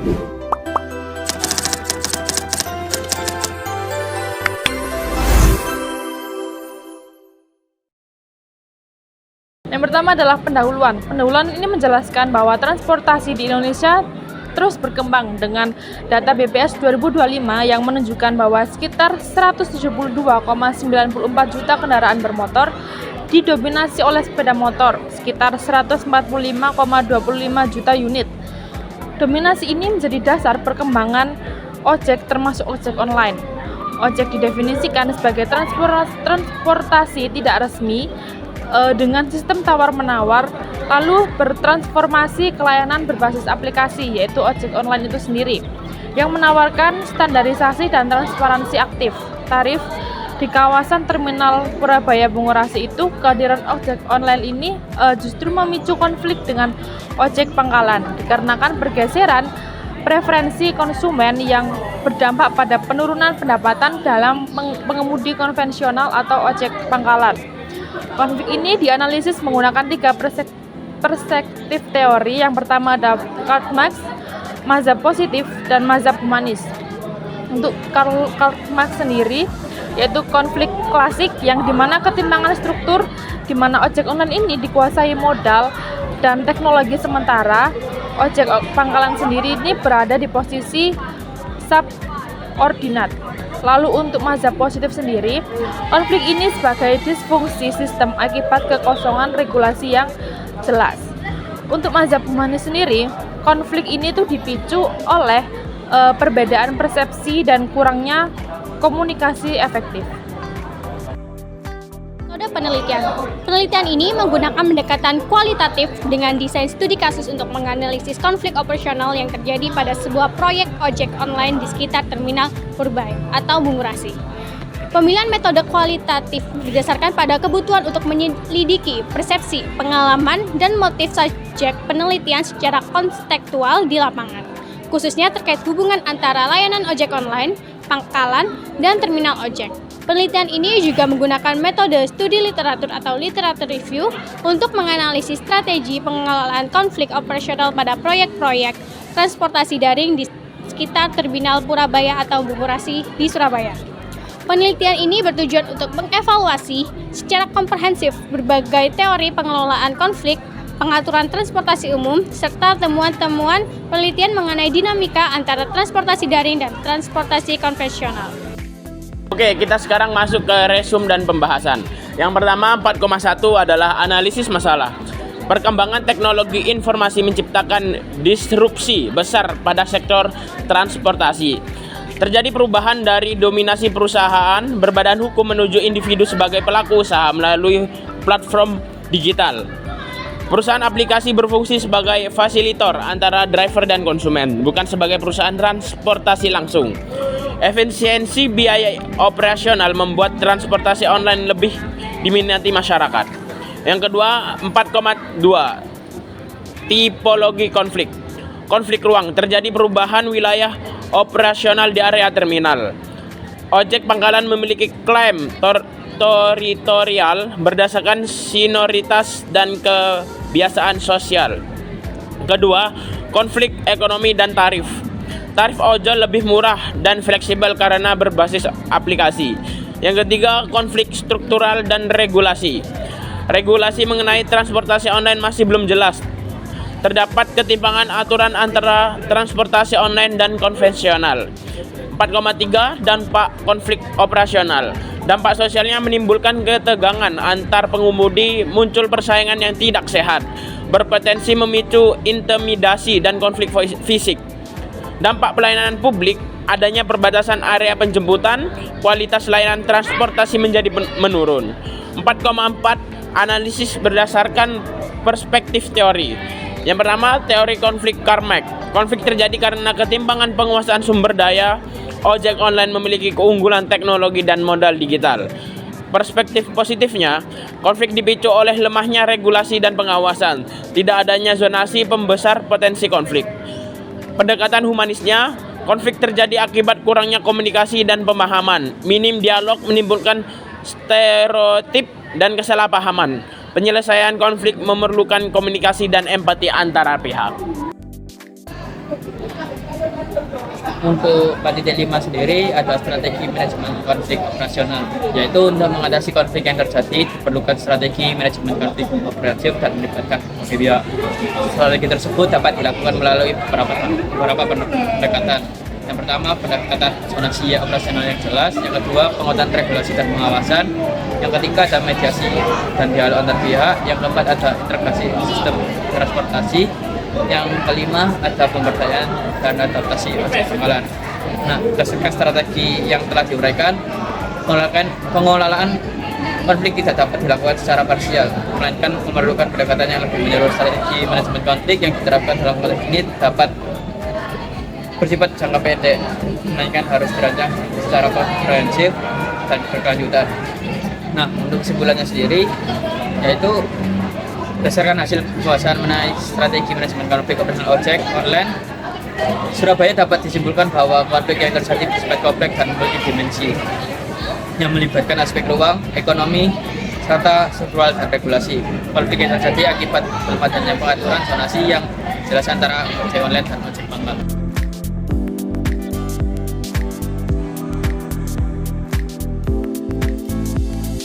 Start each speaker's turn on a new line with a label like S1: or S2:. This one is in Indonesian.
S1: Yang pertama adalah pendahuluan. Pendahuluan ini menjelaskan bahwa transportasi di Indonesia terus berkembang dengan data BPS 2025 yang menunjukkan bahwa sekitar 172,94 juta kendaraan bermotor didominasi oleh sepeda motor, sekitar 145,25 juta unit. Dominasi ini menjadi dasar perkembangan ojek termasuk ojek online. Ojek didefinisikan sebagai transportasi tidak resmi dengan sistem tawar-menawar, lalu bertransformasi ke layanan berbasis aplikasi, yaitu ojek online itu sendiri, yang menawarkan standarisasi dan transparansi aktif. Tarif di kawasan terminal Purabaya Bungurasi itu, kehadiran ojek online ini justru memicu konflik dengan ojek pangkalan, dikarenakan pergeseran preferensi konsumen yang berdampak pada penurunan pendapatan dalam pengemudi konvensional atau ojek pangkalan. Konflik ini dianalisis menggunakan 3 perspektif teori. Yang pertama ada Karl Marx, mazhab positif, dan mazhab humanis. Untuk Karl Marx sendiri, yaitu konflik klasik yang dimana ketimpangan struktur, dimana ojek online ini dikuasai modal dan teknologi, sementara ojek pangkalan sendiri ini berada di posisi subordinat. Lalu untuk mazhab positif sendiri, konflik ini sebagai disfungsi sistem akibat kekosongan regulasi yang jelas. Untuk mazhab humanis sendiri, konflik ini tuh dipicu oleh perbedaan persepsi dan kurangnya komunikasi efektif.
S2: Metode penelitian. Penelitian ini menggunakan pendekatan kualitatif dengan desain studi kasus untuk menganalisis konflik operasional yang terjadi pada sebuah proyek ojek online di sekitar terminal Purabaya atau Bungurasi. Pemilihan metode kualitatif didasarkan pada kebutuhan untuk menyelidiki persepsi, pengalaman, dan motif subjek penelitian secara kontekstual di lapangan, khususnya terkait hubungan antara layanan ojek online, pangkalan, dan terminal ojek. Penelitian ini juga menggunakan metode studi literatur atau literature review untuk menganalisis strategi pengelolaan konflik operasional pada proyek-proyek transportasi daring di sekitar terminal Purabaya atau Bungurasi di Surabaya. Penelitian ini bertujuan untuk mengevaluasi secara komprehensif berbagai teori pengelolaan konflik, pengaturan transportasi umum, serta temuan-temuan penelitian mengenai dinamika antara transportasi daring dan transportasi konvensional.
S3: Oke, kita sekarang masuk ke resum dan pembahasan. Yang pertama, 4,1 adalah analisis masalah. Perkembangan teknologi informasi menciptakan disrupsi besar pada sektor transportasi. Terjadi perubahan dari dominasi perusahaan berbadan hukum menuju individu sebagai pelaku usaha melalui platform digital. Perusahaan aplikasi berfungsi sebagai fasilitor antara driver dan konsumen, bukan sebagai perusahaan transportasi langsung. Efisiensi biaya operasional membuat transportasi online lebih diminati masyarakat. Yang kedua, 4,2. Tipologi konflik. Konflik ruang. Terjadi perubahan wilayah operasional di area terminal. Ojek pangkalan memiliki klaim teritorial berdasarkan senioritas dan kebiasaan sosial. Kedua, konflik ekonomi dan tarif. Tarif ojol lebih murah dan fleksibel karena berbasis aplikasi. Yang ketiga, konflik struktural dan regulasi. Regulasi mengenai transportasi online masih belum jelas. Terdapat ketimpangan aturan antara transportasi online dan konvensional. 4,3 dampak konflik operasional. Dampak sosialnya menimbulkan ketegangan antar pengemudi, muncul persaingan yang tidak sehat, berpotensi memicu intimidasi dan konflik fisik. Dampak pelayanan publik, adanya perbatasan area penjemputan, kualitas layanan transportasi menjadi menurun. 4,4 analisis berdasarkan perspektif teori. Yang pertama, teori konflik Karl Marx. Konflik terjadi karena ketimpangan penguasaan sumber daya. Ojek online memiliki keunggulan teknologi dan modal digital. Perspektif positifnya, konflik dipicu oleh lemahnya regulasi dan pengawasan, tidak adanya zonasi pembesar potensi konflik. Pendekatan humanisnya, konflik terjadi akibat kurangnya komunikasi dan pemahaman. Minim dialog menimbulkan stereotip dan kesalahpahaman. Penyelesaian konflik memerlukan komunikasi dan empati antara pihak.
S4: Untuk panitia 5 sendiri ada strategi manajemen konflik operasional, yaitu untuk mengatasi konflik yang terjadi diperlukan strategi manajemen konflik operatif dan melibatkan berbagai pihak. Strategi tersebut dapat dilakukan melalui beberapa pendekatan. Yang pertama, pendekatan zonasi operasional yang jelas. Yang kedua, penguatan regulasi dan pengawasan. Yang ketiga, ada mediasi dan dialog antar pihak. Yang keempat, ada integrasi sistem transportasi. Yang kelima, ada pemberdayaan dan adaptasi ojek pangkalan. Nah, berdasarkan strategi yang telah diuraikan, pengelolaan konflik tidak dapat dilakukan secara parsial, melainkan memerlukan pendekatan yang lebih menyeluruh. Strategi manajemen konflik yang diterapkan dalam konteks ini dapat bersifat jangka pendek, melainkan harus dirancang secara komprehensif dan berkelanjutan. Nah, untuk kesimpulannya sendiri, yaitu berdasarkan hasil pembahasan mengenai strategi manajemen konflik operasional ojek online, Surabaya dapat disimpulkan bahwa konflik yang terjadi bersifat kompleks dan multidimensi, yang melibatkan aspek ruang, ekonomi, serta struktural dan regulasi. Konflik yang terjadi akibat belum adanya pengaturan zonasi yang jelas antara ojek online dan ojek pangkal.